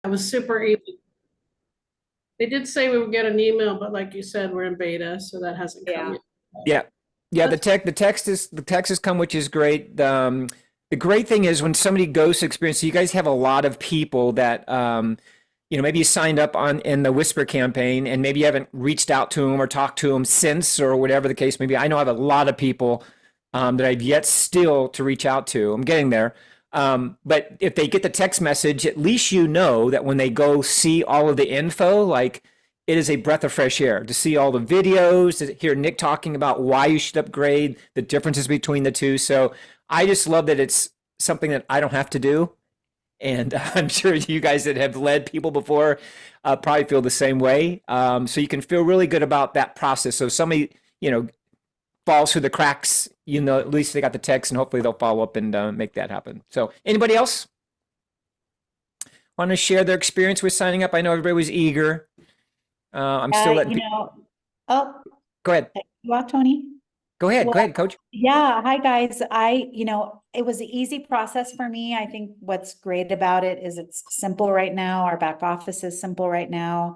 It was super easy. They did say we would get an email, but like you said, we're in beta, so that hasn't come Yeah. yet. Yeah. Yeah, That's the text has come, which is great. The great thing is when somebody goes to experience, so you guys have a lot of people that maybe you signed up on in the Whisper campaign and maybe you haven't reached out to them or talked to them since or whatever the case may be. I know I have a lot of people that I've yet still to reach out to. I'm getting there. But if they get the text message, at least you know that when they go see all of the info, like it is a breath of fresh air to see all the videos, to hear Nick talking about why you should upgrade, the differences between the two. So I just love that it's something that I don't have to do. And I'm sure you guys that have led people before probably feel the same way. So you can feel really good about that process. So if somebody, falls through the cracks, at least they got the text and hopefully they'll follow up and make that happen. So anybody else want to share their experience with signing up? I know everybody was eager. I'm still letting Oh, go ahead. you out, Tony? Go ahead. Well, Go ahead, coach. yeah. Hi, guys. It was an easy process for me. I think what's great about it is it's simple right now. Our back office is simple right now.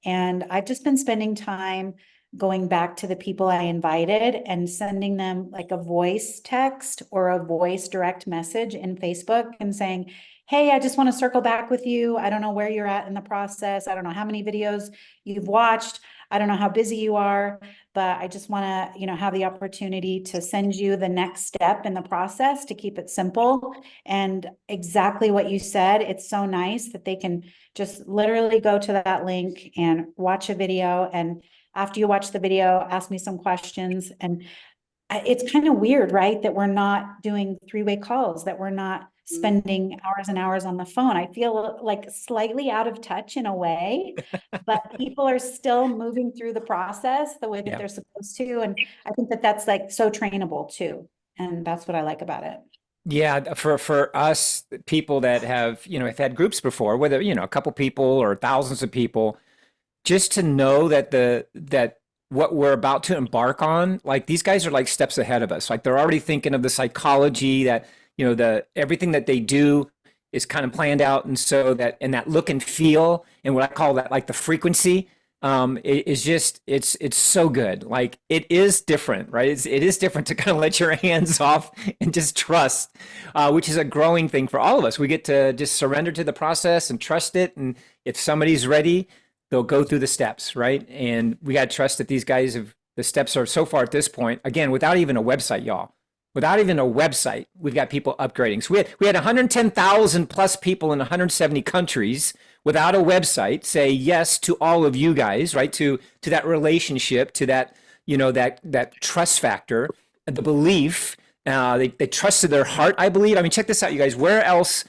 And I've just been spending time going back to the people I invited and sending them like a voice text or a voice direct message in Facebook and saying, hey, I just want to circle back with you. I don't know where you're at in the process. I don't know how many videos you've watched. I don't know how busy you are, but I just want to, have the opportunity to send you the next step in the process to keep it simple. And exactly what you said, it's so nice that they can just literally go to that link and watch a video. And after you watch the video, ask me some questions. And it's kind of weird, right? That we're not doing three-way calls, that we're not spending hours and hours on the phone. I feel like slightly out of touch in a way, but people are still moving through the process the way that Yeah. they're supposed to. And I think that that's like so trainable too. And that's what I like about it. Yeah, for us people that have had groups before, whether a couple people or thousands of people, just to know that what we're about to embark on, like these guys are like steps ahead of us. Like they're already thinking of the psychology that, the everything that they do is kind of planned out. And so that look and feel and what I call that, like the frequency, is just, it's so good. Like it is different, right? It is different to kind of let your hands off and just trust, which is a growing thing for all of us. We get to just surrender to the process and trust it. And if somebody's ready, they'll go through the steps, right? And we got to trust that these guys the steps are so far at this point, again, without even a website, y'all. Without even a website, we've got people upgrading. So we had 110,000 plus people in 170 countries without a website say yes to all of you guys, right? To that relationship, to that, that trust factor, the belief. They trusted their heart, I believe. I mean, check this out, you guys. Where else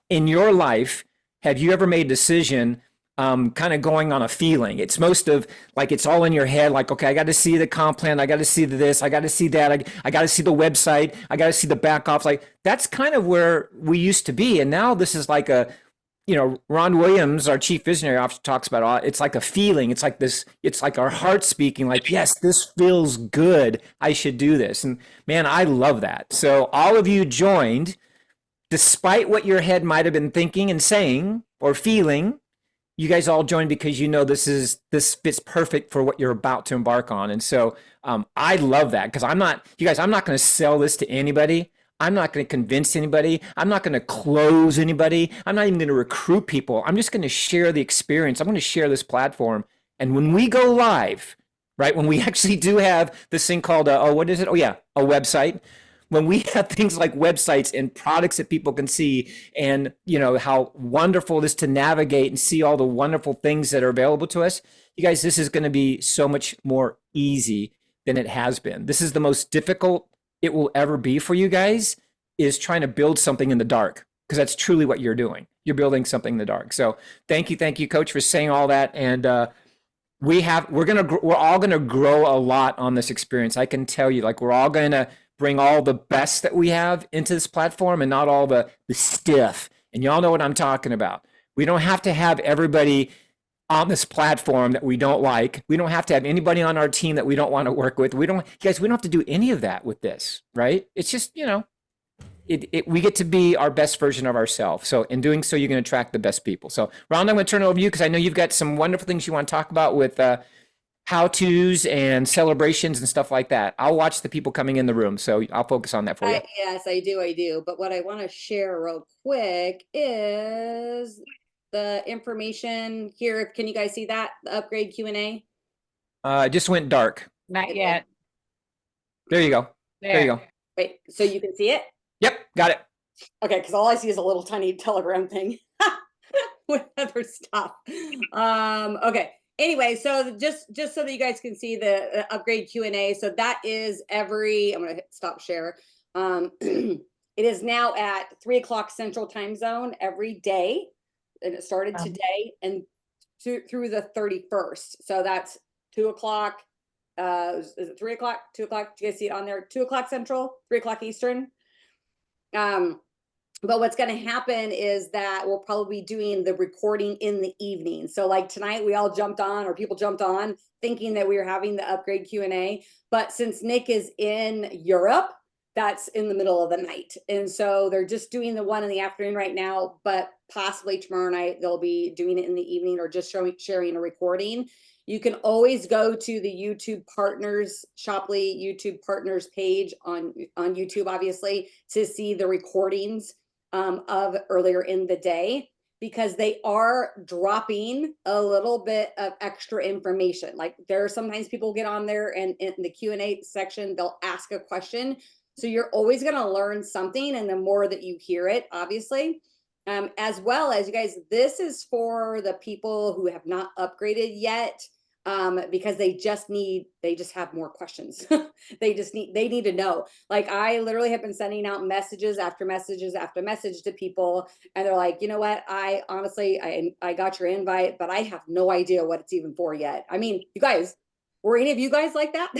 in your life have you ever made a decision kind of going on a feeling? It's most of like it's all in your head, like, okay, I got to see the comp plan, I got to see this, I got to see that, I got to see the website, I got to see the back off. Like that's kind of where we used to be. And now this is like Ron Williams, our chief visionary officer, talks about it's like a feeling. It's like this, it's like our heart speaking, like, yes, this feels good. I should do this. And man, I love that. So all of you joined, despite what your head might have been thinking and saying or feeling. You guys all joined because this fits perfect for what you're about to embark on. And so I love that because I'm not going to sell this to anybody. I'm not going to convince anybody. I'm not going to close anybody. I'm not even going to recruit people. I'm just going to share the experience. I'm going to share this platform. And when we go live, right, when we actually do have this thing called, what is it? Oh yeah, a website. When we have things like websites and products that people can see and how wonderful it is to navigate and see all the wonderful things that are available to us, you guys, this is going to be so much more easy than it has been. This is the most difficult it will ever be for you guys, is trying to build something in the dark, because that's truly what you're doing. You're building something in the dark. So thank you, Coach, for saying all that. And we're all gonna grow a lot on this experience. I can tell you, like we're all gonna bring all the best that we have into this platform and not all the stiff. And y'all know what I'm talking about. We don't have to have everybody on this platform that we don't like. We don't have to have anybody on our team that we don't want to work with. We don't have to do any of that with this, right? It's just, we get to be our best version of ourselves. So in doing so, you're going to attract the best people. So Rhonda, I'm going to turn it over to you because I know you've got some wonderful things you want to talk about with how-tos and celebrations and stuff like that. I'll watch the people coming in the room, so I'll focus on that for you. Yes, I do. But what I want to share real quick is the information here. Can you guys see that? The upgrade Q&A? It just went dark. Not yet. There you go. There you go. Wait, so you can see it? Yep, got it. Okay, because all I see is a little tiny Telegram thing with other stuff. Okay. Anyway, so just so that you guys can see the upgrade Q&A. So that is I'm gonna hit stop share. It is now at 3 o'clock Central Time Zone every day, and it started today and through the 31st. So that's 2 o'clock. Is it 3 o'clock? 2 o'clock? Do you guys see it on there? 2 o'clock Central, 3 o'clock Eastern. But what's going to happen is that we'll probably be doing the recording in the evening. So like tonight, we all jumped on, or people jumped on thinking that we were having the upgrade Q&A. But since Nick is in Europe, that's in the middle of the night. And so they're just doing the one in the afternoon right now, but possibly tomorrow night, they'll be doing it in the evening or just sharing a recording. You can always go to the YouTube Partners, Shopley YouTube Partners page on YouTube, obviously, to see the recordings of earlier in the day, because they are dropping a little bit of extra information. Like there are sometimes people get on there and in the Q&A section, they'll ask a question. So you're always going to learn something. And the more that you hear it, obviously, as well as you guys, this is for the people who have not upgraded yet. Because they just have more questions. they need to know. Like I literally have been sending out messages after messages after message to people, and they're like, you know what? I honestly, I got your invite, but I have no idea what it's even for yet. I mean, you guys, were any of you guys like that?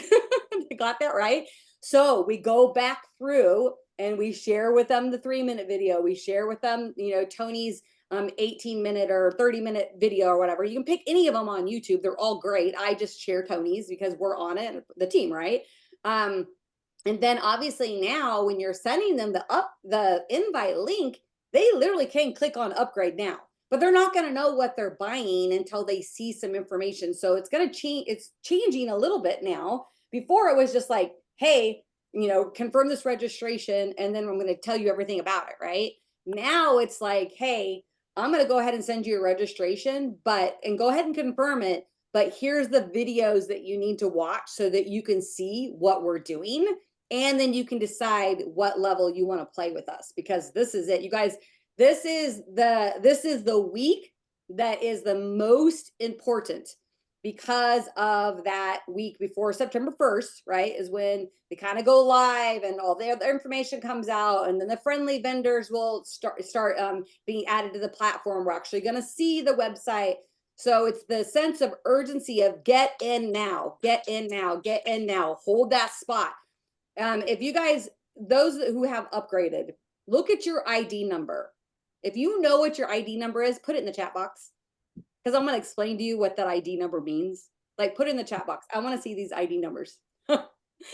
Got that right? So we go back through and we share with them the 3-minute video. We share with them, Tony's 18-minute or 30-minute video or whatever. You can pick any of them on YouTube. They're all great. I just share Tony's because we're on it, the team, right? And then obviously now when you're sending them the invite link, they literally can click on upgrade now, but they're not going to know what they're buying until they see some information. So it's going to change. It's changing a little bit now. Before it was just like, hey, confirm this registration, and then I'm going to tell you everything about it, right? Now it's like, hey, I'm going to go ahead and send you a registration, and go ahead and confirm it. But here's the videos that you need to watch so that you can see what we're doing. And then you can decide what level you want to play with us, because this is it. You guys, this is the week that is the most important, because of that week before September 1st, right, is when they kind of go live and all the information comes out, and then the friendly vendors will start being added to the platform. We're actually going to see the website. So it's the sense of urgency of get in now, get in now, get in now, hold that spot. If you guys, those who have upgraded, look at your ID number. If you know what your ID number is, put it in the chat box, because I'm going to explain to you what that ID number means. Like, put it in the chat box. I want to see these ID numbers.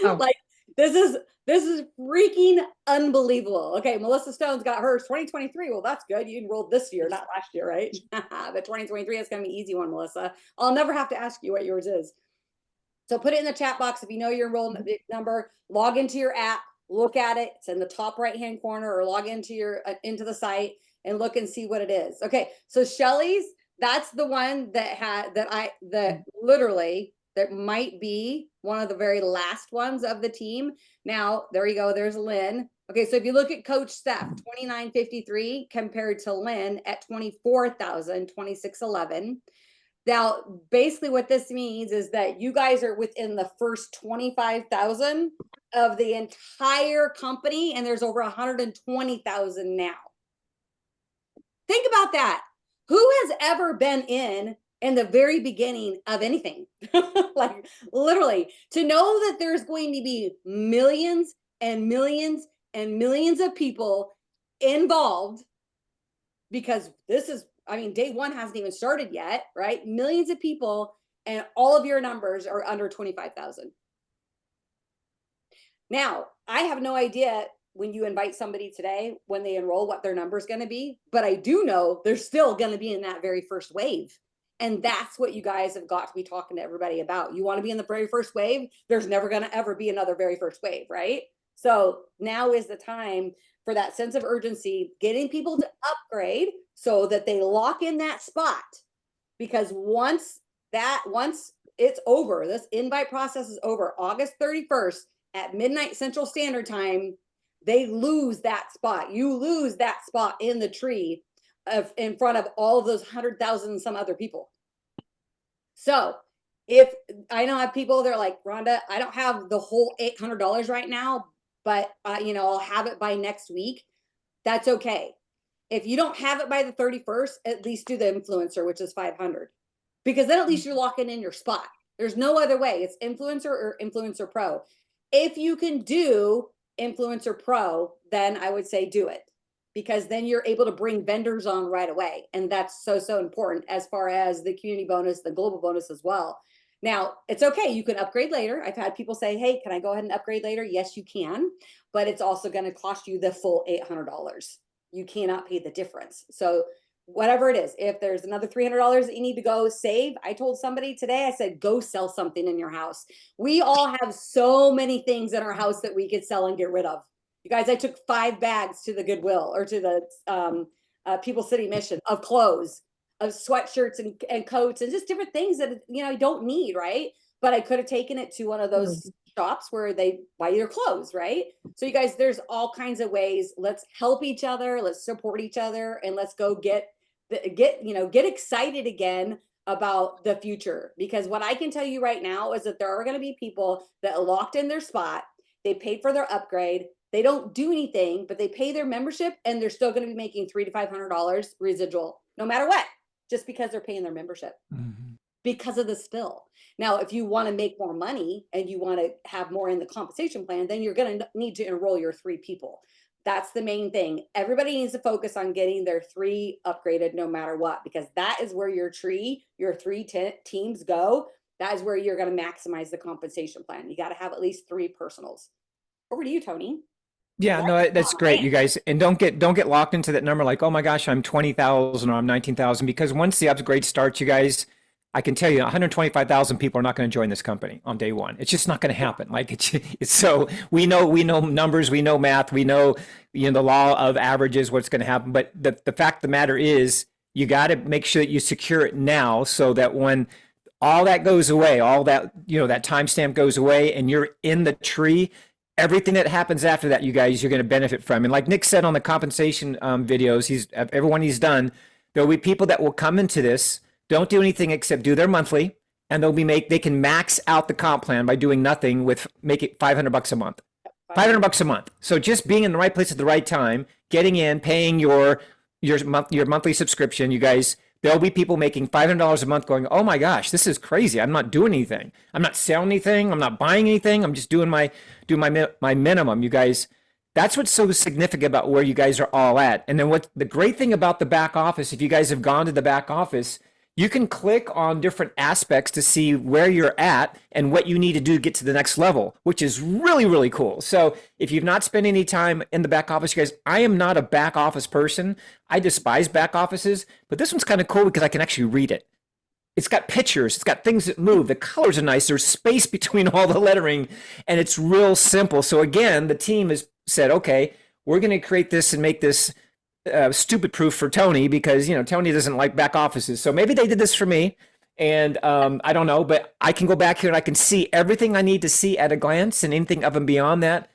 Like, this is freaking unbelievable. Okay, Melissa Stone's got hers 2023. Well, that's good. You enrolled this year, not last year, right? But 2023 is going to be an easy one, Melissa. I'll never have to ask you what yours is. So put it in the chat box if you know your enrollment number. Log into your app, look at it. It's in the top right-hand corner, or log into into the site and look and see what it is. Okay, so Shelly's, that's the one that literally, that might be one of the very last ones of the team. Now, there you go. There's Lynn. Okay, so if you look at Coach Steph, 2953 compared to Lynn at 24,000, 2611. Now, basically what this means is that you guys are within the first 25,000 of the entire company, and there's over 120,000 now. Think about that. Who has ever been in the very beginning of anything? Like, literally, to know that there's going to be millions and millions and millions of people involved, because this is, day one hasn't even started yet, right? Millions of people, and all of your numbers are under 25,000. Now, I have no idea when you invite somebody today, when they enroll, what their number is going to be. But I do know they're still going to be in that very first wave. And that's what you guys have got to be talking to everybody about. You want to be in the very first wave. There's never going to ever be another very first wave, right? So now is the time for that sense of urgency, getting people to upgrade so that they lock in that spot. Because once it's over, this invite process is over, August 31st at midnight Central Standard Time, they lose that spot. You lose that spot in the tree in front of all of those 100,000 some other people. So if I know I have people, they're like, Rhonda, I don't have the whole $800 right now, but I'll have it by next week. That's okay. If you don't have it by the 31st, at least do the influencer, which is 500, because then at least you're locking in your spot. There's no other way. It's influencer or influencer pro. If you can do influencer pro, then I would say do it, because then you're able to bring vendors on right away. And that's so important as far as the community bonus, the global bonus as well. Now, it's okay. You can upgrade later. I've had people say, hey, can I go ahead and upgrade later? Yes, you can, but it's also going to cost you the full $800. You cannot pay the difference. So whatever it is, if there's another $300 that you need to go save, I told somebody today, I said, go sell something in your house. We all have so many things in our house that we could sell and get rid of. You guys, I took 5 bags to the Goodwill or to the People City Mission of clothes, of sweatshirts and coats and just different things that, you don't need, right? But I could have taken it to one of those shops where they buy your clothes, right? So you guys, there's all kinds of ways. Let's help each other. Let's support each other, and let's go get excited again about the future. Because what I can tell you right now is that there are going to be people that locked in their spot. They paid for their upgrade. They don't do anything, but they pay their membership, and they're still going to be making $300 to $500 residual, no matter what, just because they're paying their membership. Because of the spill. Now, if you want to make more money and you want to have more in the compensation plan, then you're going to need to enroll your 3 people. That's the main thing. Everybody needs to focus on getting their 3 upgraded no matter what, because that is where your 3 teams go. That is where you're going to maximize the compensation plan. You got to have at least 3 personals. Over to you, Tony. Yeah, no, that's great, you guys. And don't get locked into that number like, oh my gosh, I'm 20,000 or I'm 19,000, because once the upgrade starts, you guys, I can tell you 125,000 people are not going to join this company on day one. It's just not going to happen. Like it's so we know numbers, we know math, we know, the law of averages, what's going to happen. But the fact of the matter is you got to make sure that you secure it now, so that when all that goes away, all that, that timestamp goes away and you're in the tree, everything that happens after that, you guys, you're going to benefit from. And like Nick said on the compensation videos, everyone he's done, there'll be people that will come into this, don't do anything except do their monthly, and they can max out the comp plan by doing nothing with make it $500 a month. $500 a month. So just being in the right place at the right time, getting in, paying your monthly subscription, you guys, there'll be people making $500 a month going, oh my gosh, this is crazy. I'm not doing anything. I'm not selling anything. I'm not buying anything. I'm just doing my minimum. You guys, that's what's so significant about where you guys are all at. And then what the great thing about the back office, if you guys have gone to the back office, you can click on different aspects to see where you're at and what you need to do to get to the next level, which is really, really cool. So if you've not spent any time in the back office, you guys, I am not a back office person. I despise back offices, but this one's kind of cool because I can actually read it. It's got pictures. It's got things that move. The colors are nice. There's space between all the lettering, and it's real simple. So again, the team has said, okay, we're going to create this and make this stupid proof for Tony, because Tony doesn't like back offices. So maybe they did this for me, and I don't know, but I can go back here and I can see everything I need to see at a glance, and anything up and beyond that,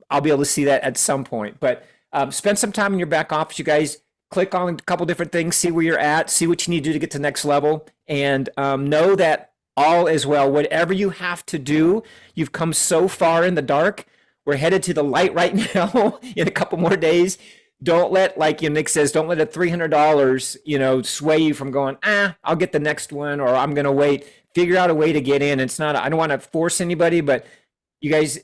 I'll be able to see that at some point. But spend some time in your back office, you guys. Click on a couple different things, see where you're at, see what you need to do to get to the next level, and know that all is well. Whatever you have to do, you've come so far in the dark. We're headed to the light right now in a couple more days. Don't let, like Nick says, don't let a $300, sway you from going, I'll get the next one, or I'm going to wait. Figure out a way to get in. It's not, I don't want to force anybody, but you guys,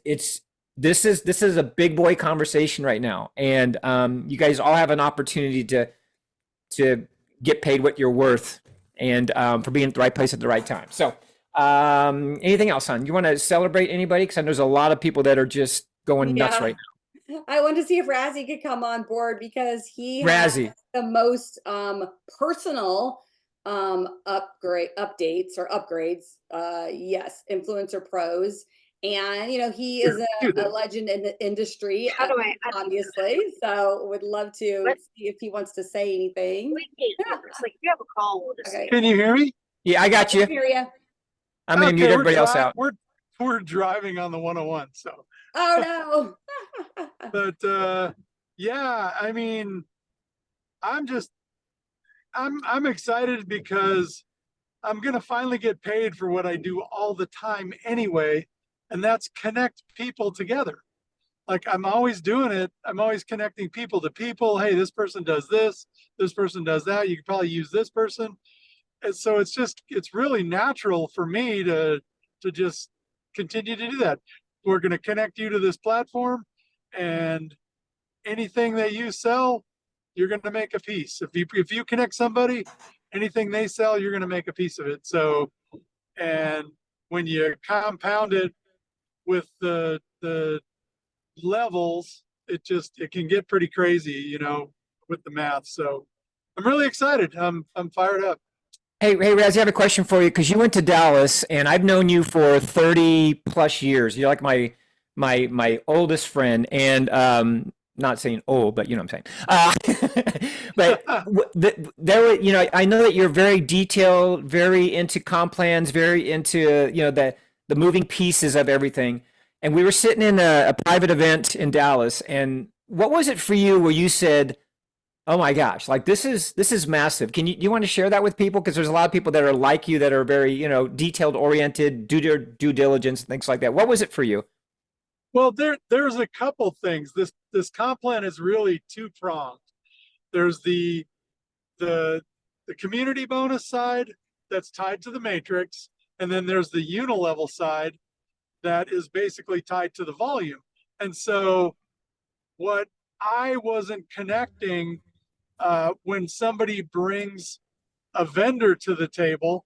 this is a big boy conversation right now. And you guys all have an opportunity to get paid what you're worth, and for being at the right place at the right time. So anything else, hon? You want to celebrate anybody? Because I know there's a lot of people that are just going nuts right now. I wanted to see if Razzie could come on board because he has Razzie. the most personal updates or upgrades. Yes, Influencer Pros. And he is a legend in the industry, How do I? obviously. So would love to What? see if he wants to say anything. We can't do this. Like, if you have a call, we'll just. Okay. Can you hear me? Yeah, I got I you. hear you. I'm going to mute Okay, everybody else out. We're driving on the 101, so. Oh no. But yeah, I mean, I'm excited because I'm gonna finally get paid for what I do all the time anyway, and that's connect people together. Like I'm always doing it. I'm always connecting people to people. Hey, this person does this person does that. You could probably use this person. And so it's really natural for me to just continue to do that. We're gonna connect you to this platform, and anything that you sell, you're going to make a piece. If you connect somebody, anything they sell, you're going to make a piece of it. So, and when you compound it with the levels, it can get pretty crazy, with the math. So I'm really excited. I'm fired up. Hey, Raz, I have a question for you because you went to Dallas and I've known you for 30 plus years. You're like my oldest friend, and not saying old, but you know what I'm saying. But I know that you're very detailed, very into comp plans, very into the moving pieces of everything. And we were sitting in a private event in Dallas, and what was it for you where you said, "Oh my gosh, like this is massive"? Do you want to share that with people? Because there's a lot of people that are like you that are very detailed oriented, do their due diligence, things like that. What was it for you? Well, there's a couple things. This comp plan is really two-pronged. There's the community bonus side that's tied to the matrix, and then there's the unilevel side that is basically tied to the volume. And so what I wasn't connecting when somebody brings a vendor to the table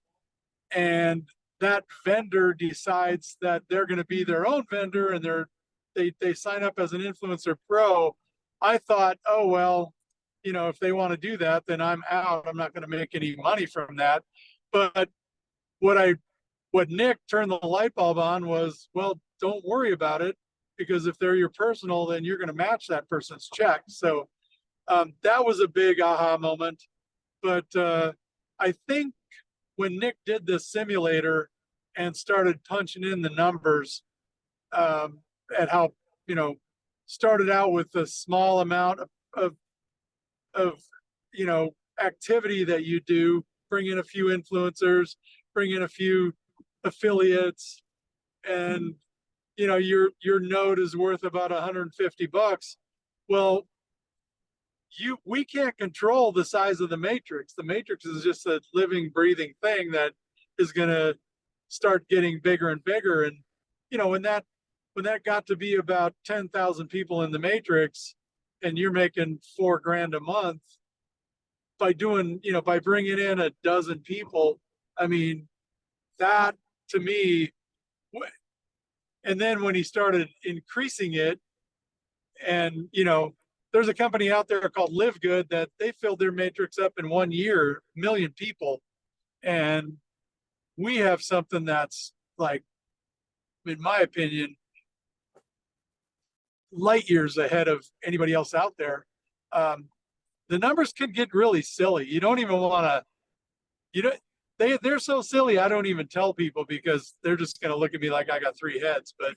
and that vendor decides that they're going to be their own vendor and they sign up as an influencer pro, I thought, oh, well, if they want to do that, then I'm out. I'm not going to make any money from that. But what Nick turned the light bulb on was, well, don't worry about it, because if they're your personal, then you're going to match that person's check. So that was a big aha moment. But I think when Nick did this simulator and started punching in the numbers at how, started out with a small amount of activity that you do, bring in a few influencers, bring in a few affiliates, and your note is worth about $150. Well, we can't control the size of the matrix. The matrix is just a living, breathing thing that is going to start getting bigger and bigger. And when that got to be about 10,000 people in the matrix, and you're making $4,000 a month by bringing in a dozen people, I mean, that to me. And then when he started increasing it, and there's a company out there called Live Good that they filled their matrix up in 1 year, 1 million people. And we have something that's, like, in my opinion, light years ahead of anybody else out there. The numbers could get really silly. You don't even want to, they're so silly. I don't even tell people because they're just going to look at me like I got 3 heads, but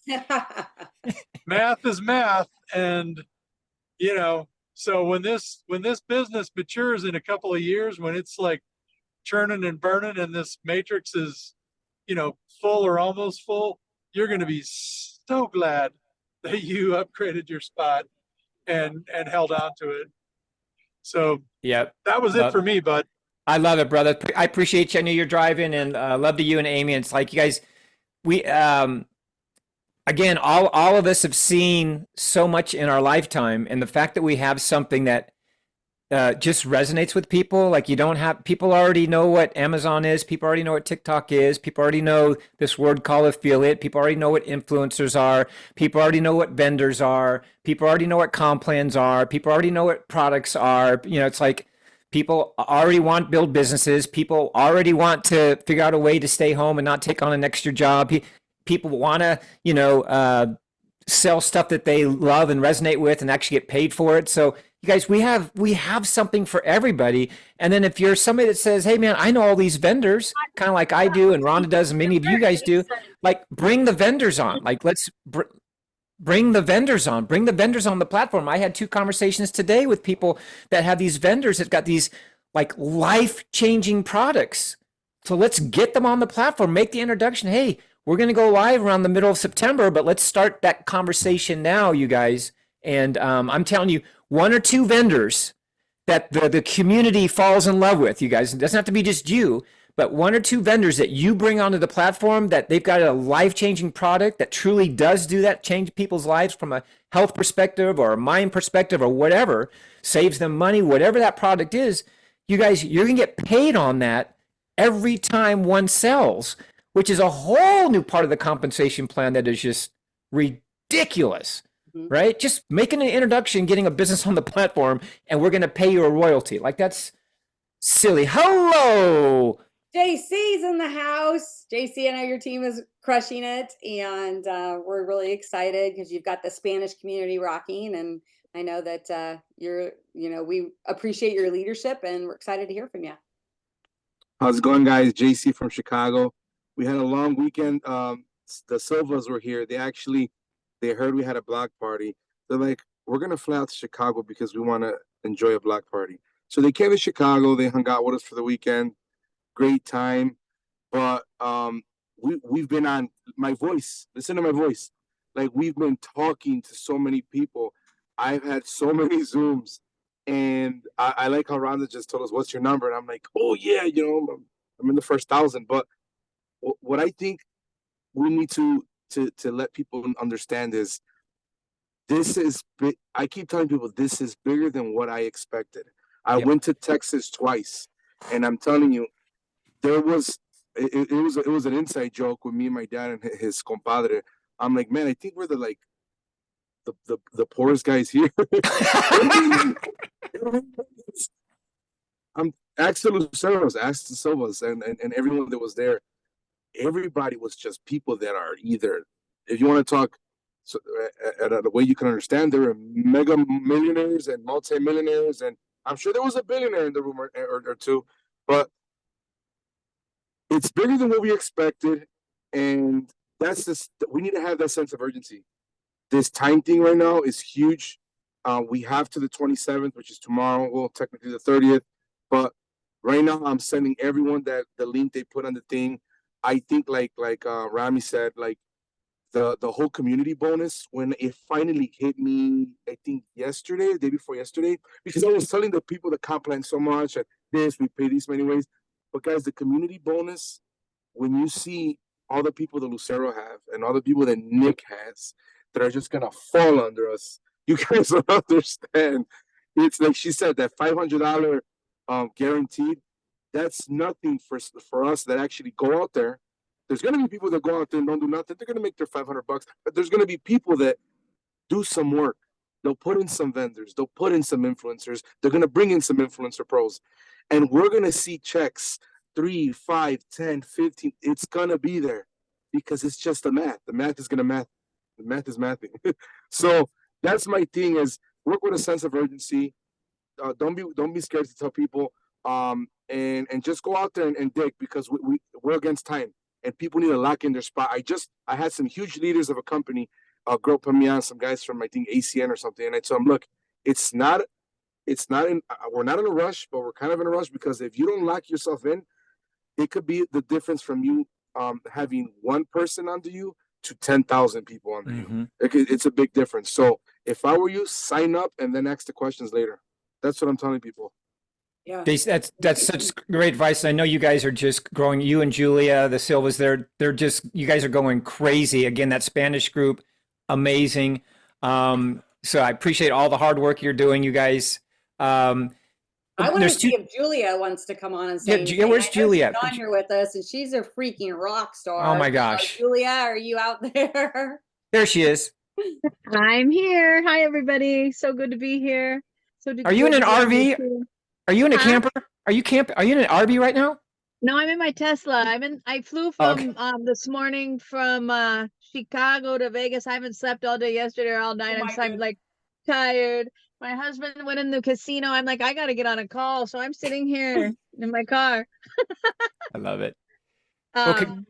math is math. And, so when this business matures in a couple of years, when it's like churning and burning and this matrix is, full or almost full, you're going to be so glad that you upgraded your spot and held on to it. So yeah, that was it for me, bud. I love it, brother. I appreciate you. I know you're driving, and love to you and Amy. And it's like you guys, we again, all of us have seen so much in our lifetime, and the fact that we have something that just resonates with people. Like you don't have, people already know what Amazon is. People already know what TikTok is. People already know this word called affiliate. People already know what influencers are. People already know what vendors are. People already know what comp plans are. People already know what products are. You know, it's like people already want to build businesses. People already want to figure out a way to stay home and not take on an extra job. People want to, sell stuff that they love and resonate with and actually get paid for it. So you guys, we have something for everybody. And then if you're somebody that says, hey man, I know all these vendors, kind of like I do and Rhonda does and many of you guys do, like bring the vendors on. Like let's bring the vendors on. Bring the vendors on the platform. I had 2 conversations today with people that have these vendors that got these like life-changing products. So let's get them on the platform, make the introduction. Hey, we're going to go live around the middle of September, but let's start that conversation now, you guys. And I'm telling you, 1 or 2 vendors that the community falls in love with, you guys. It doesn't have to be just you, but 1 or 2 vendors that you bring onto the platform that they've got a life-changing product that truly does do that, change people's lives from a health perspective or a mind perspective or whatever, saves them money, whatever that product is, you guys, you're going to get paid on that every time one sells, which is a whole new part of the compensation plan that is just ridiculous, right? Just making an introduction, getting a business on the platform, and we're going to pay you a royalty. Like that's silly. Hello. JC's in the house. JC, I know your team is crushing it, and we're really excited because you've got the Spanish community rocking, and I know that we appreciate your leadership, and we're excited to hear from you. How's it going, guys? JC from Chicago. We had a long weekend. The Silvas were here. They heard we had a block party. They're like, we're going to fly out to Chicago because we want to enjoy a block party. So they came to Chicago. They hung out with us for the weekend. Great time. But we've been on my voice. Listen to my voice. Like we've been talking to so many people. I've had so many Zooms. And I like how Rhonda just told us, what's your number? And I'm like, oh, yeah, I'm in the first 1,000. But what I think we need to let people understand is this is big. I keep telling people this is bigger than what I expected. I went to Texas twice, and I'm telling you, it was an inside joke with me and my dad and his compadre. I'm like, man, I think we're the poorest guys here. Ask the Luceros, ask the Silvas, and everyone that was there. Everybody was just people that are either, if you want to talk at a way you can understand, there are mega millionaires and multi-millionaires, and I'm sure there was a billionaire in the room or 2, but it's bigger than what we expected, and we need to have that sense of urgency. This time thing right now is huge. We have to the 27th, which is tomorrow. Well, technically the 30th, but right now I'm sending everyone the link they put on the thing. I think like Rami said, like the whole community bonus, when it finally hit me, I think yesterday, the day before yesterday, because I was telling the people the comp plan so much and we pay these many ways. But guys, the community bonus, when you see all the people that Lucero have and all the people that Nick has that are just gonna fall under us, you guys don't understand. It's like she said, that $500 guaranteed. That's nothing for us that actually go out there. There's going to be people that go out there and don't do nothing. They're going to make their $500, but there's going to be people that do some work. They'll put in some vendors. They'll put in some influencers. They're going to bring in some influencer pros, and we're going to see checks 3, 5, 10, 15. It's going to be there because it's just the math. The math is going to math. The math is mathing. So that's my thing, is work with a sense of urgency. Don't be scared to tell people. And just go out there and dig, because we're against time and people need to lock in their spot. I had some huge leaders of a company, girl put me on, some guys from I think ACN or something, and I told them, look, we're not in a rush, but we're kind of in a rush, because if you don't lock yourself in, it could be the difference from you having one person under you to 10,000 people under you. It's a big difference. So if I were you, sign up and then ask the questions later. That's what I'm telling people. Yeah, That's such great advice. I know you guys are just growing. You and Julia, the Silvas, you guys are going crazy. Again, that Spanish group, amazing. So I appreciate all the hard work you're doing, you guys. I want to There's see two. if Julia wants to come on and Yeah, say yeah, where's anything. I know Julia? She's on here with us, and she's a freaking rock star. Oh my So, gosh. Julia, are you out there? There she is. I'm here. Hi, everybody. So good to be here. Are you in good an to be on the RV? tour. Are you in a Huh? camper? Are you in an RV right now? No, I'm in my Tesla. I flew Oh, okay. from this morning from Chicago to Vegas. I haven't slept all day yesterday or all night. Oh my I'm goodness. like tired. My husband went in the casino. I'm like, I gotta get on a call. So I'm sitting here in my car. I love it. Well, Um,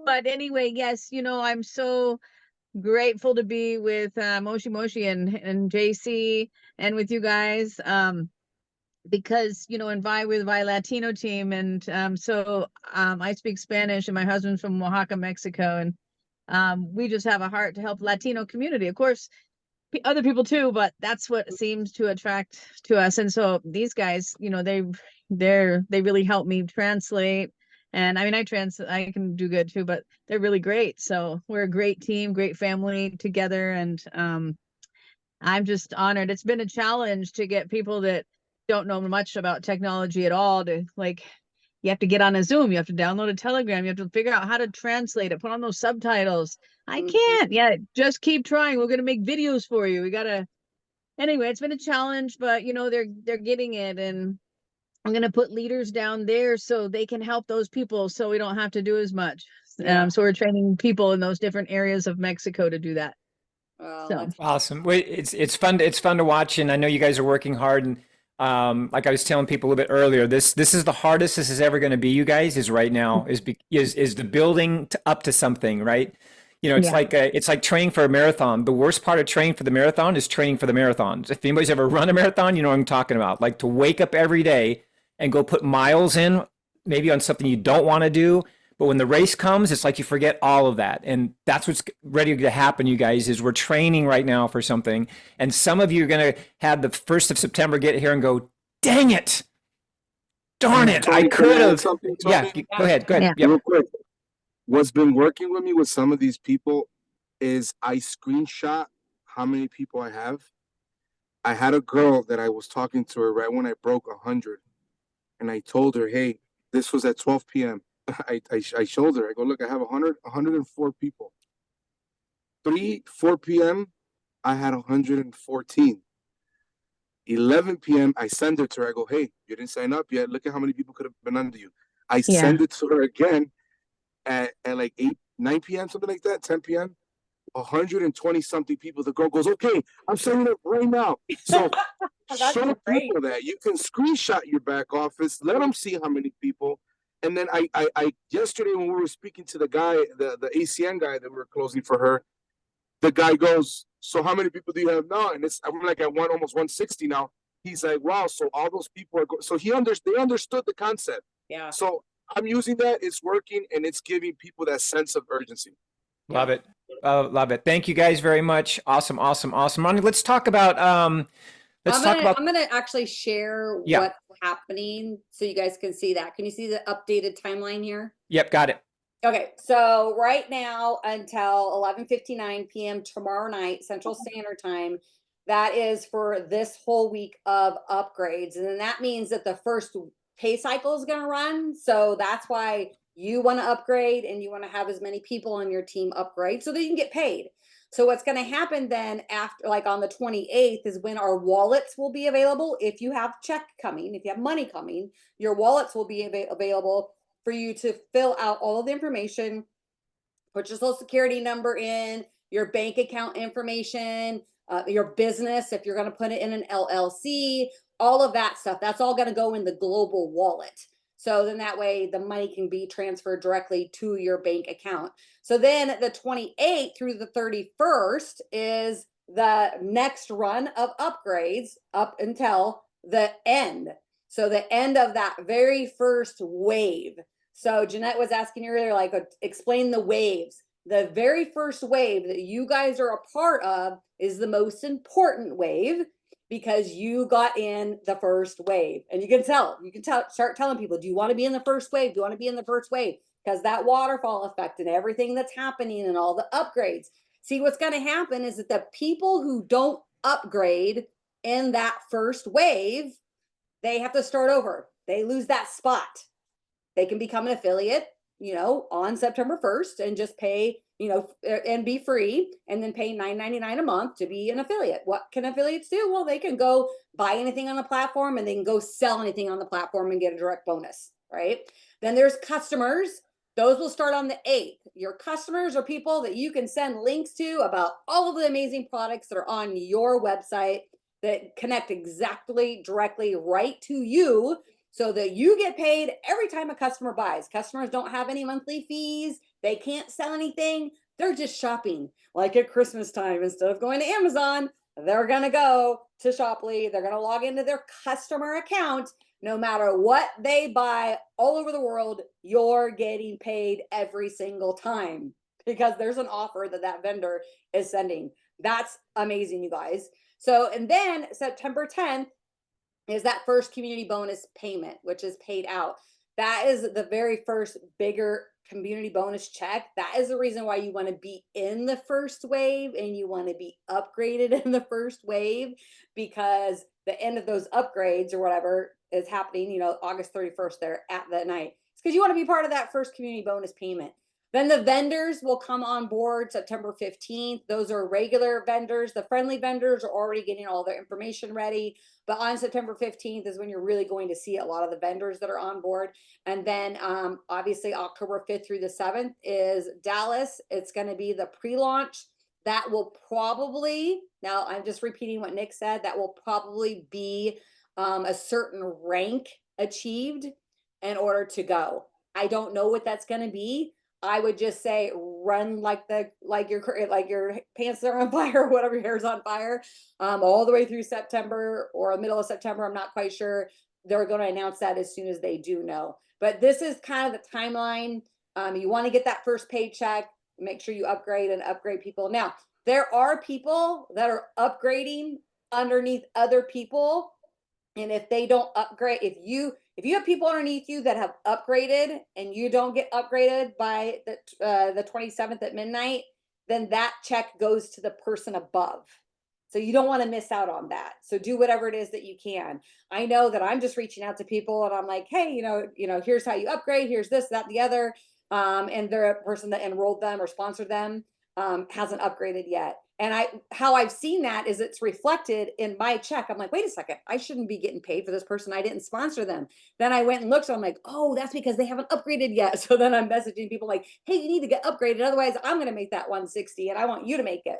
but anyway, yes, I'm so grateful to be with Moshi Moshi and JC and with you guys. Because in with Vi Latino team, and I speak Spanish, and my husband's from Oaxaca, Mexico, and we just have a heart to help Latino community. Of course, other people too, but that's what seems to attract to us. And so these guys, they really help me translate. And I mean, I can do good too, but they're really great. So we're a great team, great family together, and I'm just honored. It's been a challenge to get people that don't know much about technology at all to you have to get on a Zoom, you have to download a Telegram, you have to figure out how to translate it, put on those subtitles. I can't. Yeah, just keep trying. We're gonna make videos for you. Anyway, it's been a challenge, but they're getting it, and I'm gonna put leaders down there so they can help those people so we don't have to do as much. Yeah. So we're training people in those different areas of Mexico to do that. Well, So that's awesome. Wait, it's fun. It's fun to watch, and I know you guys are working hard. And like I was telling people a little bit earlier, this is the hardest this is ever going to be. You guys is right now is the building up to something, right? It's Yeah. it's like training for a marathon. The worst part of training for the marathon is training for the marathons. If anybody's ever run a marathon, you know what I'm talking about. Like to wake up every day and go put miles in, maybe on something you don't want to do. But when the race comes, it's like you forget all of that. And that's what's ready to happen, you guys, is we're training right now for something. And some of you are going to have the 1st of September get here and go, dang it. Darn it. I Tony, can could I add have. something, Yeah, Tony? go ahead. Go ahead. Yeah. Yep. Real quick. What's been working with me with some of these people is I screenshot how many people I have. I had a girl that I was talking to her right when I broke 100. And I told her, hey, this was at 12 p.m. I showed her, I go, look, I have 104 people. 4 p.m., I had 114. 11 p.m., I send it to her. I go, hey, you didn't sign up yet. Look at how many people could have been under you. I send it to her again at like 9 p.m., something like that, 10 p.m. 120 something people. The girl goes, okay, I'm sending it right now. So That's show great. people that you can screenshot your back office, let them see how many people. And then I yesterday when we were speaking to the guy, the ACN guy that we were closing for her, the guy goes, so how many people do you have now? And I'm like at almost 160 now. He's like, wow, so all those people are so they understood the concept. Yeah. So I'm using that, it's working, and it's giving people that sense of urgency. Love it. Love it. Thank you guys very much. Awesome. Ronnie, let's talk about I'm gonna actually share Yeah. what's happening so you guys can see that. Can you see the updated timeline here? Yep, got it. Okay, so right now until 11:59 p.m. tomorrow night, Central Standard Time, that is for this whole week of upgrades. And then that means that the first pay cycle is going to run. So that's why you want to upgrade and you want to have as many people on your team upgrade so that you can get paid. So what's going to happen then after, like on the 28th, is when our wallets will be available. If you have check coming, if you have money coming, your wallets will be available for you to fill out all of the information, put your social security number in, your bank account information, your business, if you're going to put it in an LLC, all of that stuff. That's all going to go in the global wallet. So then that way the money can be transferred directly to your bank account. So then the 28th through the 31st is the next run of upgrades up until the end. So the end of that very first wave. So Jeanette was asking earlier, like, explain the waves. The very first wave that you guys are a part of is the most important wave because you got in the first wave. And you can start telling people, do you want to be in the first wave? Do you want to be in the first wave? Because that waterfall effect and everything that's happening and all the upgrades. See, what's going to happen is that the people who don't upgrade in that first wave they have to start over. They lose that spot. They can become an affiliate, on September 1st and just pay, and be free, and then pay $9.99 a month to be an affiliate. What can affiliates do? Well, they can go buy anything on the platform, and they can go sell anything on the platform and get a direct bonus, right? Then there's customers. Those will start on the 8th. Your customers are people that you can send links to about all of the amazing products that are on your website that connect exactly directly right to you, so that you get paid every time a customer buys. Customers don't have any monthly fees. They can't sell anything. They're just shopping. Like at Christmas time, instead of going to Amazon, they're going to go to Shoply. They're going to log into their customer account. No matter what they buy all over the world, you're getting paid every single time because there's an offer that vendor is sending. That's amazing, you guys. So, and then September 10th, is that first community bonus payment, which is paid out. That is the very first bigger community bonus check. That is the reason why you want to be in the first wave and you want to be upgraded in the first wave, because the end of those upgrades or whatever is happening, August 31st there at that night. It's because you want to be part of that first community bonus payment. Then the vendors will come on board September 15th. Those are regular vendors. The friendly vendors are already getting all their information ready. But on September 15th is when you're really going to see a lot of the vendors that are on board. And then obviously October 5th through the 7th is Dallas. It's going to be the pre-launch. That will probably, now I'm just repeating what Nick said, that will probably be a certain rank achieved in order to go. I don't know what that's going to be. I would just say run like your pants are on fire, or whatever, your hair's on fire, all the way through September or the middle of September. I'm not quite sure. They're going to announce that as soon as they do know. But this is kind of the timeline. You want to get that first paycheck. Make sure you upgrade and upgrade people. Now, there are people that are upgrading underneath other people. And if they don't upgrade, if you have people underneath you that have upgraded and you don't get upgraded by the 27th at midnight, then that check goes to the person above. So you don't want to miss out on that. So do whatever it is that you can. I know that I'm just reaching out to people and I'm like, hey, here's how you upgrade. Here's this, that, the other. And the person that enrolled them or sponsored them hasn't upgraded yet. And how I've seen that is it's reflected in my check. I'm like, wait a second, I shouldn't be getting paid for this person. I didn't sponsor them. Then I went and looked, so I'm like, oh, that's because they haven't upgraded yet. So then I'm messaging people like, hey, you need to get upgraded. Otherwise I'm going to make that 160 and I want you to make it.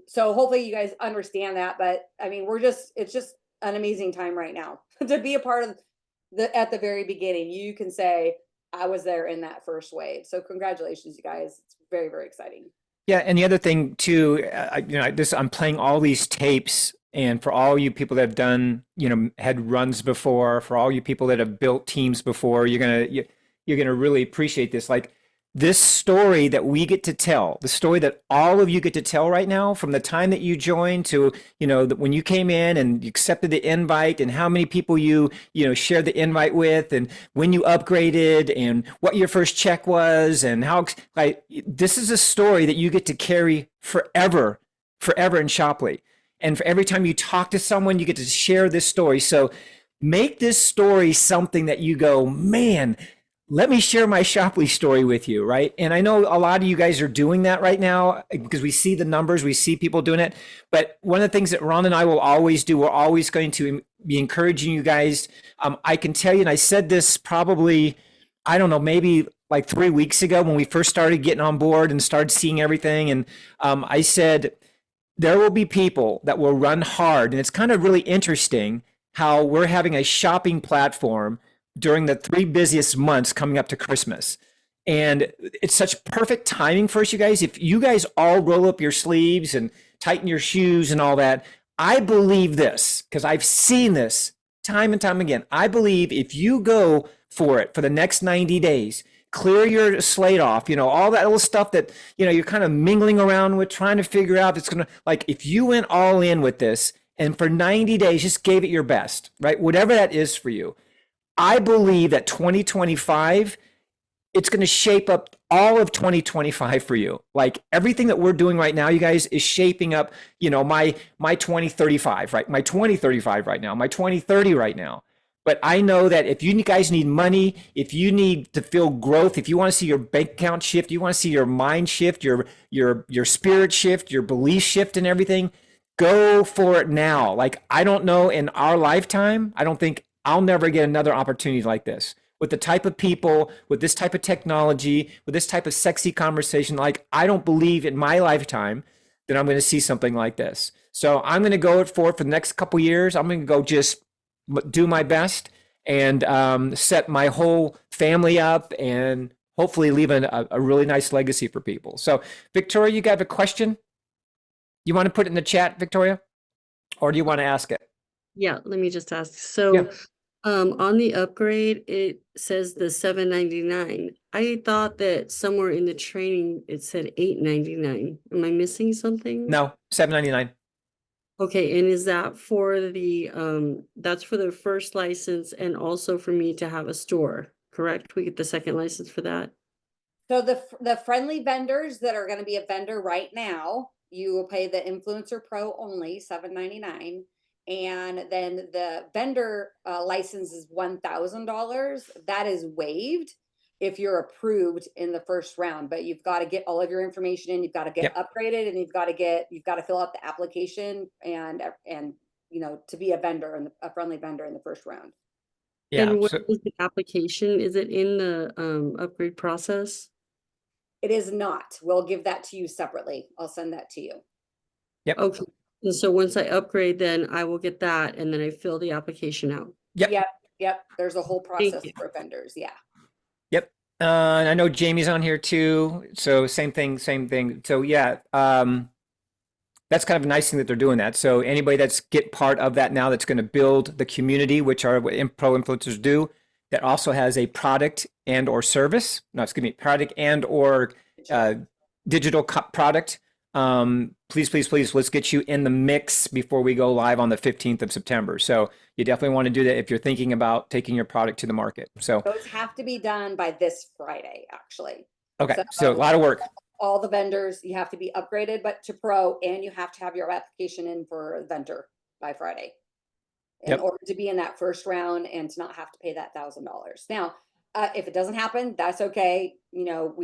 So hopefully you guys understand that. But I mean, it's just an amazing time right now to be a part of at the very beginning. You can say, I was there in that first wave. So congratulations, you guys. It's very, very exciting. Yeah, and the other thing too, I'm playing all these tapes, and for all you people that have done, had runs before, for all you people that have built teams before, you're gonna really appreciate this. Like this story that we get to tell, the story that all of you get to tell right now, from the time that you joined to, when you came in and you accepted the invite, and how many people you shared the invite with, and when you upgraded, and what your first check was, and how, this is a story that you get to carry forever in Shoply. And for every time you talk to someone, you get to share this story. So make this story something that you go, man, let me share my Shoply story with you, right? And I know a lot of you guys are doing that right now because we see the numbers, we see people doing it. But one of the things that Ron and I will always do, we're always going to be encouraging you guys. I can tell you, and I said this probably, I don't know, maybe like 3 weeks ago when we first started getting on board and started seeing everything. And I said, there will be people that will run hard. And it's kind of really interesting how we're having a shopping platform during the 3 busiest months coming up to Christmas. And it's such perfect timing for us, you guys. If you guys all roll up your sleeves and tighten your shoes and all that, I believe this, because I've seen this time and time again. I believe if you go for it for the next 90 days, clear your slate off, all that little stuff that, you're kind of mingling around with, trying to figure out if it's going to, like, if you went all in with this and for 90 days, just gave it your best, right? Whatever that is for you. I believe that 2025, it's going to shape up all of 2025 for you. Like everything that we're doing right now, you guys, is shaping up, you know, my 2035, right? My 2035 right now, my 2030 right now. But I know that if you guys need money, if you need to feel growth, if you want to see your bank account shift, you want to see your mind shift, your spirit shift, your belief shift and everything, go for it now. Like I don't know, in our lifetime, I don't think I'll never get another opportunity like this. With the type of people, with this type of technology, with this type of sexy conversation, like I don't believe in my lifetime that I'm going to see something like this. So I'm going to go for the next couple years. I'm going to go just do my best and set my whole family up and hopefully leave a really nice legacy for people. So Victoria, you got a question? You want to put it in the chat, Victoria? Or do you want to ask it? Yeah, let me just ask. So, Yeah. on the upgrade, it says the $7.99. I thought that somewhere in the training it said $8.99. Am I missing something? No, $7.99. Okay, and is that for the that's for the first license and also for me to have a store, correct? We get the second license for that? So the friendly vendors that are gonna be a vendor right now, you will pay the Influencer Pro only, $7.99. And then the vendor license is $1,000. That is waived if you're approved in the first round, but you've got to get all of your information in, you've got to get upgraded, and you've got to fill out the application and you know, to be a vendor and a friendly vendor in the first round. Yeah. And what So, is the application? Is it in the upgrade process? It is not. We'll give that to you separately. I'll send that to you. yep. Okay, and so once I upgrade, then I will get that and then I fill the application out. Yep. Yep. There's a whole process you. for vendors. Yeah. Yep. And I know Jamie's on here too. So same thing. So yeah, that's kind of a nice thing that they're doing that. So anybody that's get part of that now, that's going to build the community, which are what pro influencers do, that also has a product and or service. No, excuse me, product and or digital product. Please, let's get you in the mix before we go live on the 15th of September. So you definitely want to do that if you're thinking about taking your product to the market. So Those have to be done by this Friday, actually. okay, so a lot of work. All the vendors, you have to be upgraded, but to pro, and you have to have your application in for vendor by Friday in order to be in that first round and to not have to pay that $1,000. Now, if it doesn't happen, that's okay. You know,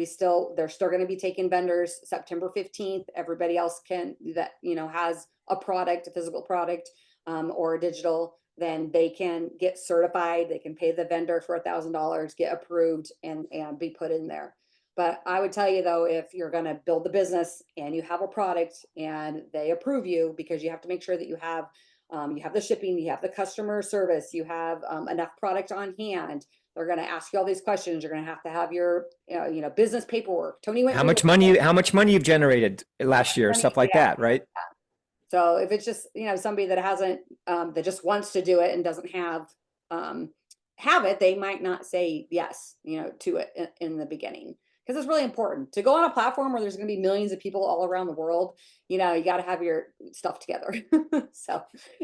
they're still going to be taking vendors September 15th. Everybody else that, you know, has a product, a physical product, or a digital, then they can get certified. They can pay the vendor for $1,000, get approved and be put in there. But I would tell you though, if you're going to build the business and you have a product and they approve you, because you have to make sure that you have the shipping, you have the customer service, you have enough product on hand. They're going to ask you all these questions. You're going to have your, you know, business paperwork. Tony went How much money you've generated last year, stuff like that, right? So if it's just, you know, somebody that hasn't, that just wants to do it and doesn't have it, they might not say yes, you know, to it in the beginning. Because it's really important to go on a platform where there's going to be millions of people all around the world. You know, you got to have your stuff together. So,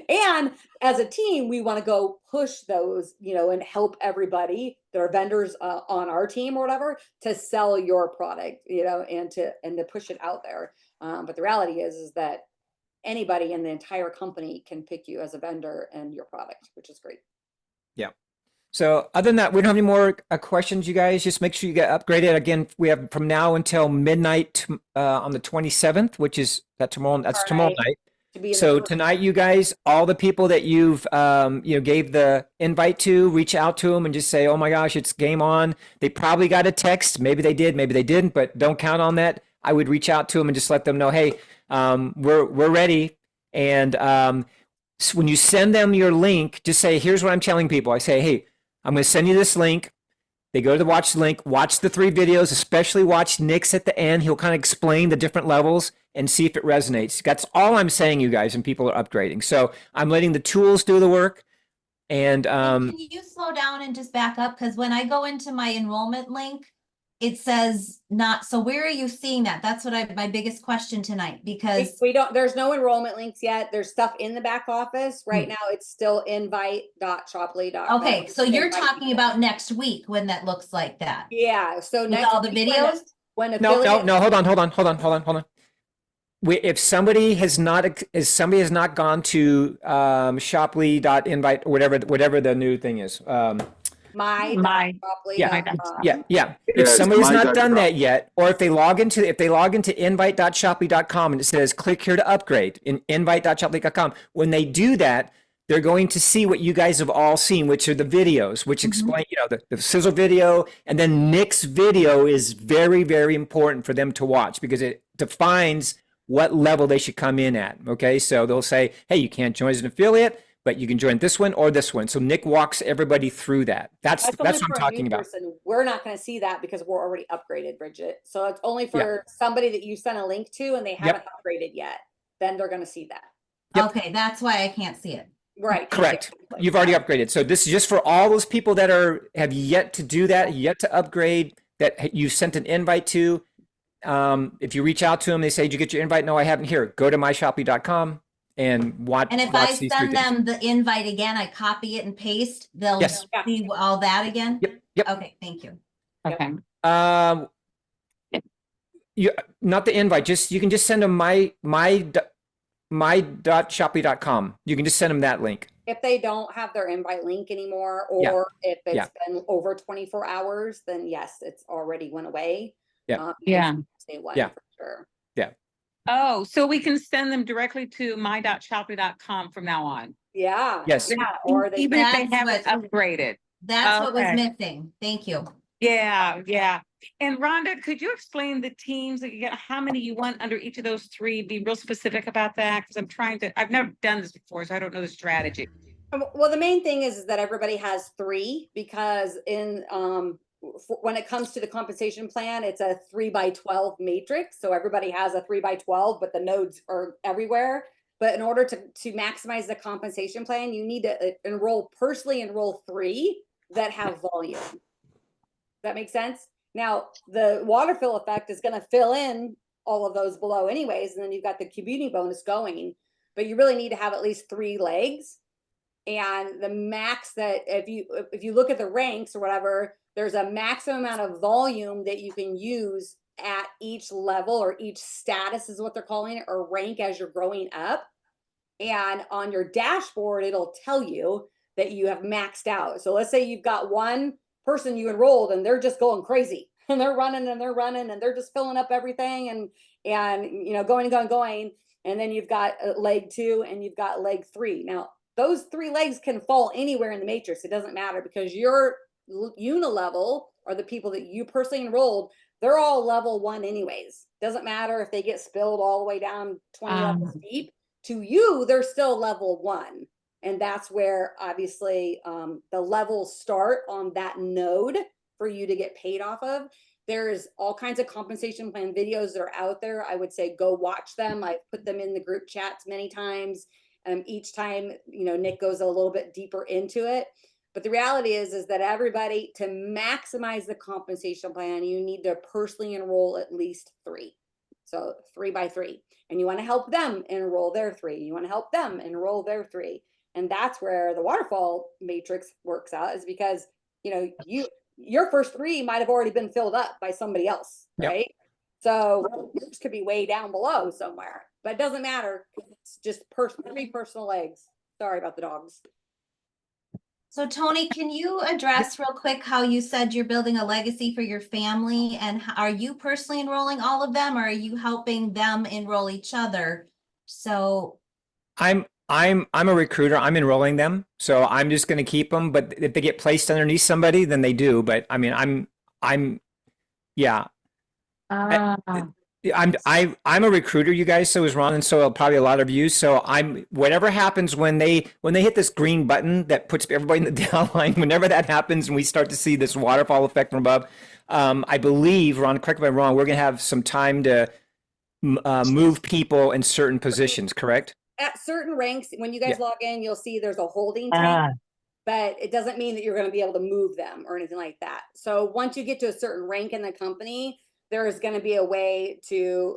and as a team, we want to go push those, you know, and help everybody that are vendors on our team or whatever to sell your product, you know, and to push it out there. But the reality is that anybody in the entire company can pick you as a vendor and your product, which is great. Yeah. So other than that, we don't have any more questions, you guys. Just make sure you get upgraded. Again, we have from now until midnight on the 27th, which is tomorrow. That's tomorrow night. So tonight, you guys, all the people that you've you know, gave the invite to, reach out to them and just say, oh my gosh, it's game on. They probably got a text. Maybe they did, maybe they didn't, but don't count on that. I would reach out to them and just let them know, hey, we're ready. And so when you send them your link, just say, here's what I'm telling people. I say, hey, I'm going to send you this link. They go to watch the link, watch the 3 videos, especially watch Nick's at the end. He'll kind of explain the different levels and see if it resonates. That's all I'm saying, you guys, and people are upgrading. So I'm letting the tools do the work. And can you slow down and just back up? Because when I go into my enrollment link, it says not, so where are you seeing that? That's what my biggest question tonight, because there's no enrollment links yet. There's stuff in the back office. Right now it's still invite.shopley.com. okay, so you're talking about next week when that looks like that. Yeah. So with next all the week videos? When No, affiliate, hold on. If somebody has not gone to Shoply.invite, whatever the new thing is. Yeah. If Yes, somebody has my not dot done com. that yet, or if they log into invite.shoply.com and it says click here to upgrade in invite.shoply.com, when they do that, they're going to see what you guys have all seen, which are the videos, which explain, the sizzle video, and then Nick's video is very, very important for them to watch because it defines what level they should come in at. Okay, so they'll say, hey, you can't join as an affiliate, but you can join this one or this one. So Nick walks everybody through that. That's only what I'm for a talking new about. person. We're not gonna see that because we're already upgraded, Bridget. So it's only for somebody that you sent a link to and they haven't upgraded yet. Then they're gonna see that. Yep. Okay, that's why I can't see it. Right. Correct. exactly. You've already upgraded. So this is just for all those people that have yet to do that, yet to upgrade, that you sent an invite to. If you reach out to them, they say, did you get your invite? No, I haven't. Here, go to myshoply.com and watch. And if watch I these three send things. them the invite again, I copy it and paste, they'll Yes. see all that again? Yep. Okay, thank you. Okay. You not the invite, you can just send them my.shoply.com. You can just send them that link. If they don't have their invite link anymore, Yeah. or if it's Yeah. been over 24 hours, then yes, it's already went away. Yeah. Yeah. Say one Yeah. for sure. Oh, so we can send them directly to my.shoply.com from now on, Yeah. Yes. Yeah. Or they even if they That's haven't what- upgraded. That's what was Okay. missing. Thank you. Yeah. And Rhonda, could you explain the teams that you get, how many you want under each of those three? Be real specific about that, because I've never done this before, so I don't know the strategy. Well, the main thing is that everybody has three, because in when it comes to the compensation plan, it's a 3x12 matrix. So everybody has a 3x12, but the nodes are everywhere. But in order to maximize the compensation plan, you need to personally enroll three that have volume. Does that make sense? Now, the waterfill effect is going to fill in all of those below anyways, and then you've got the community bonus going, but you really need to have at least 3 legs. And the max that if you look at the ranks or whatever, there's a maximum amount of volume that you can use at each level, or each status is what they're calling it, or rank as you're growing up. And on your dashboard, it'll tell you that you have maxed out. So let's say you've got one person you enrolled and they're just going crazy and they're running and they're just filling up everything and going. And then you've got leg 2 and you've got leg 3. Now, those 3 legs can fall anywhere in the matrix. It doesn't matter, because your unilevel, or the people that you personally enrolled, they're all level 1 anyways. Doesn't matter if they get spilled all the way down 20 levels deep. To you, they're still level 1. And that's where obviously the levels start on that node for you to get paid off of. There's all kinds of compensation plan videos that are out there. I would say go watch them. I've put them in the group chats many times. Each time, Nick goes a little bit deeper into it. But the reality is that everybody, to maximize the compensation plan, you need to personally enroll at least 3. So 3x3. And you want to help them enroll their 3. You want to help them enroll their 3. And that's where the waterfall matrix works out, is because, your first 3 might have already been filled up by somebody else, right? So yours could be way down below somewhere, but it doesn't matter. It's just 3 personal legs. Sorry about the dogs. So Tony, can you address real quick how you said you're building a legacy for your family, and are you personally enrolling all of them, or are you helping them enroll each other? So I'm a recruiter. I'm enrolling them, so I'm just going to keep them. But if they get placed underneath somebody, then they do. But I mean, I'm a recruiter, you guys. So is Ron, and so probably a lot of you. So whatever happens when they hit this green button that puts everybody in the downline. Whenever that happens, and we start to see this waterfall effect from above, I believe, Ron, correct me if I'm wrong, we're going to have some time to move people in certain positions. Correct? At certain ranks, when you guys log in, you'll see there's a holding tank, but it doesn't mean that you're going to be able to move them or anything like that. So once you get to a certain rank in the company, there is going to be a way to,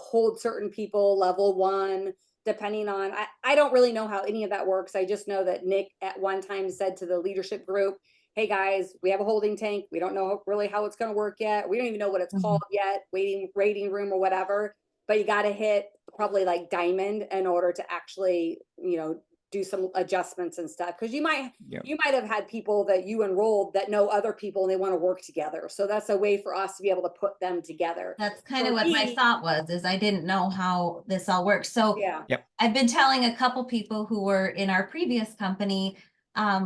hold certain people level 1, depending on, I don't really know how any of that works. I just know that Nick at one time said to the leadership group, hey guys, we have a holding tank. We don't know really how it's going to work yet. We don't even know what it's called yet, waiting room or whatever. But you got to hit probably like diamond in order to actually, do some adjustments and stuff. Because you might have had people that you enrolled that know other people and they want to work together. So that's a way for us to be able to put them together. That's kind For of what my me- thought was, is I didn't know how this all works. So Yeah. I've been telling a couple people who were in our previous company,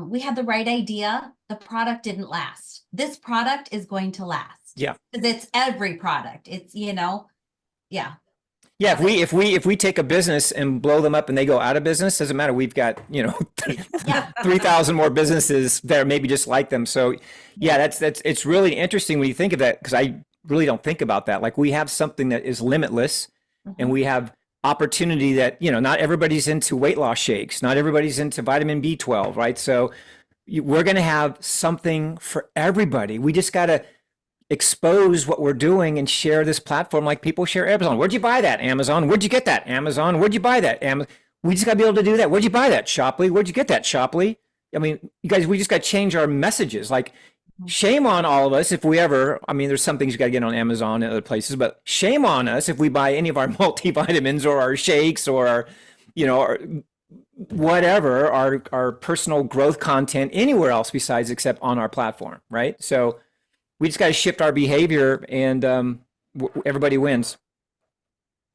we had the right idea. The product didn't last. This product is going to last. Yeah. Because it's every product. It's, yeah. Yeah, if we take a business and blow them up and they go out of business, doesn't matter. We've got, Yeah. 3,000 more businesses that are maybe just like them. So yeah, it's really interesting when you think of that, because I really don't think about that. Like, we have something that is limitless, and we have opportunity that, not everybody's into weight loss shakes. Not everybody's into vitamin B12, right? So we're going to have something for everybody. We just got to expose what we're doing and share this platform like people share Amazon. Where'd you buy that? Amazon. Where'd you get that? Amazon. Where'd you buy that? Amazon. We just got to be able to do that. Where'd you buy that? Shopley. Where'd you get that? Shopley. I mean, you guys, we just got to change our messages. Like, shame on all of us if we ever, there's some things you got to get on Amazon and other places, but shame on us if we buy any of our multivitamins or our shakes or our, our whatever, our personal growth content anywhere else besides except on our platform, right? So we just got to shift our behavior, and everybody wins.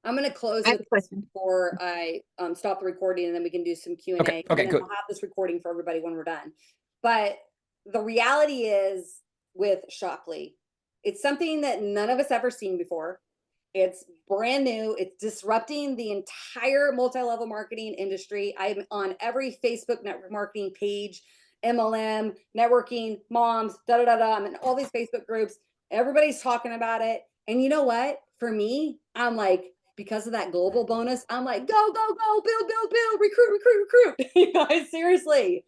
I'm going to close I have with a question. before I stop the recording, and then we can do some Q&A. Okay, and then good. we'll have this recording for everybody when we're done. But the reality is, with Shoply, it's something that none of us ever seen before. It's brand new. It's disrupting the entire multi-level marketing industry. I'm on every Facebook network marketing page, MLM, networking, moms, I'm in all these Facebook groups. Everybody's talking about it. And you know what? For me, I'm like, because of that global bonus, I'm like, go, go, go, build, recruit. Seriously.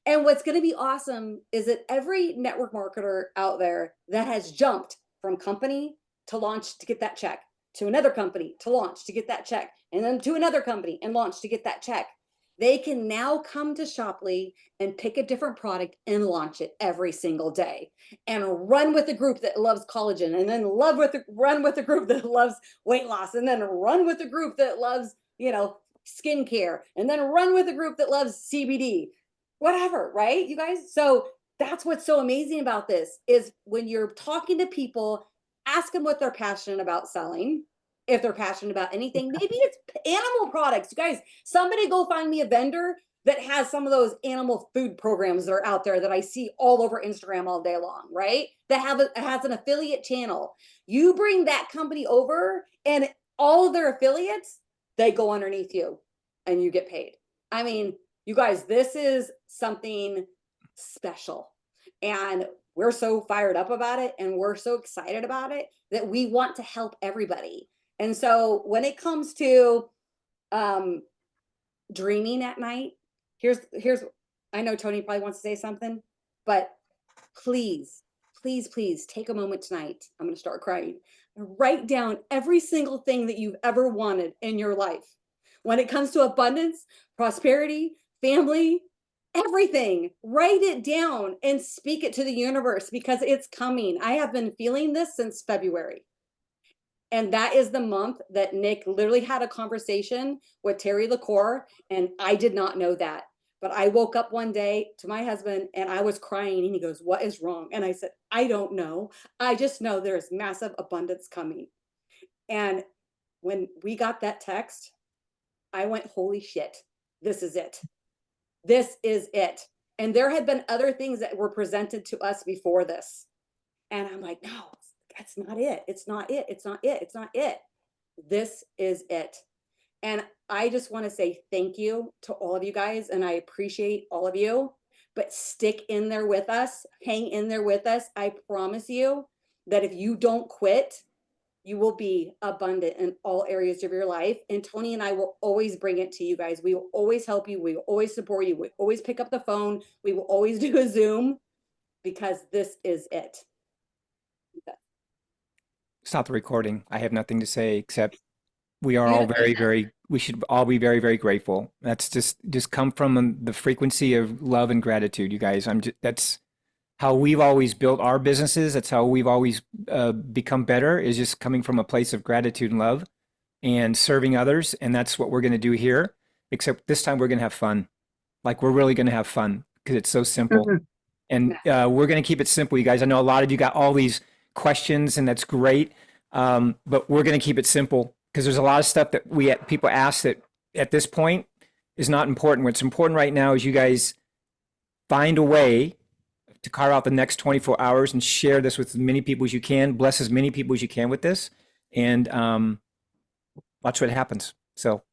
And what's going to be awesome is that every network marketer out there that has jumped from company to launch to get that check, to another company to launch to get that check, and then to another company and launch to get that check, they can now come to Shoply and pick a different product and launch it every single day, and run with a group that loves collagen, and then run with a group that loves weight loss, and then run with a group that loves, skincare, and then run with a group that loves CBD, whatever, right, you guys? So that's what's so amazing about this, is when you're talking to people, ask them what they're passionate about selling. If they're passionate about anything, maybe it's animal products. You guys, somebody go find me a vendor that has some of those animal food programs that are out there that I see all over Instagram all day long, right? That has an affiliate channel. You bring that company over, and all of their affiliates, they go underneath you and you get paid. I mean, you guys, this is something special. And we're so fired up about it, and we're so excited about it, that we want to help everybody. And so when it comes to dreaming at night, here's I know Tony probably wants to say something, but please take a moment tonight. I'm going to start crying. Write down every single thing that you've ever wanted in your life. When it comes to abundance, prosperity, family, everything, write it down and speak it to the universe, because it's coming. I have been feeling this since February. And that is the month that Nick literally had a conversation with Terry LaCour, and I did not know that. But I woke up one day to my husband and I was crying, and he goes, "What is wrong?" And I said, "I don't know. I just know there's massive abundance coming." And when we got that text, I went, holy shit, this is it. This is it. And there had been other things that were presented to us before this. And I'm like, no, that's not it. It's not it. It's not it. It's not it. This is it. And I just want to say thank you to all of you guys. And I appreciate all of you, but stick in there with us, hang in there with us. I promise you that if you don't quit, you will be abundant in all areas of your life. And Tony and I will always bring it to you guys. We will always help you. We will always support you. We always pick up the phone. We will always do a Zoom, because this is it. Stop the recording. I have nothing to say except we are all we should all be very, very grateful. That's just come from the frequency of love and gratitude, you guys. how we've always built our businesses. That's how we've always become better, is just coming from a place of gratitude and love and serving others. And that's what we're going to do here, except this time we're going to have fun. Like, we're really going to have fun because it's so simple. And we're going to keep it simple, you guys. I know a lot of you got all these questions, and that's great. But we're going to keep it simple because there's a lot of stuff that people ask that at this point is not important. What's important right now is you guys find a way to carve out the next 24 hours and share this with as many people as you can, bless as many people as you can with this, and watch what happens. So